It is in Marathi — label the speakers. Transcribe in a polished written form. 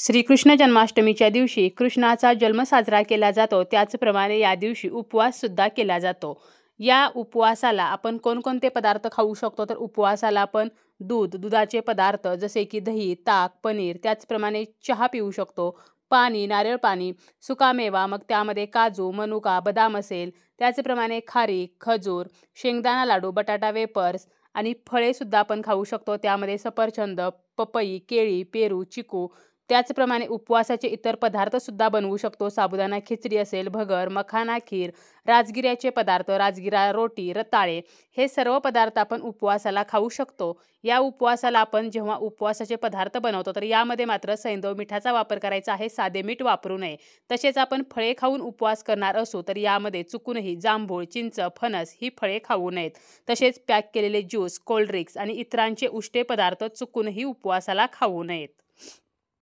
Speaker 1: श्रीकृष्ण जन्माष्टमीच्या दिवशी कृष्णाचा जन्म साजरा केला जातो. त्याचप्रमाणे या दिवशी उपवाससुद्धा केला जातो. या उपवासाला आपण कोणकोणते पदार्थ खाऊ शकतो? तर उपवासाला आपण दुधाचे पदार्थ जसे की दही, ताक, पनीर, त्याचप्रमाणे चहा पिऊ शकतो. पाणी, नारळ पाणी, सुकामेवा, मग त्यामध्ये काजू, मनुका, बदाम असेल. त्याचप्रमाणे खारीक, खजूर, शेंगदाणा लाडू, बटाटा वेपर्स आणि फळेसुद्धा आपण खाऊ शकतो. त्यामध्ये सफरचंद, पपई, केळी, पेरू, चिकू. त्याचप्रमाणे उपवासाचे इतर पदार्थसुद्धा बनवू शकतो. साबुदाणा खिचडी असेल, भगर, मखाना खीर, राजगिऱ्याचे पदार्थ, राजगिरा रोटी, रताळे, हे सर्व पदार्थ आपण उपवासाला खाऊ शकतो. या उपवासाला आपण जेव्हा उपवासाचे पदार्थ बनवतो तर यामध्ये मात्र सैंधव मिठाचा वापर करायचा आहे, साधे मीठ वापरू नये. तसेच आपण फळे खाऊन उपवास करणार असू तर यामध्ये चुकूनही जांभूळ, चिंच, फणस ही फळे खाऊ नयेत. तसेच पॅक केलेले ज्यूस, कोल्ड्रिंक्स आणि इतरांचे उष्टे पदार्थ चुकूनही उपवासाला खाऊ नयेत.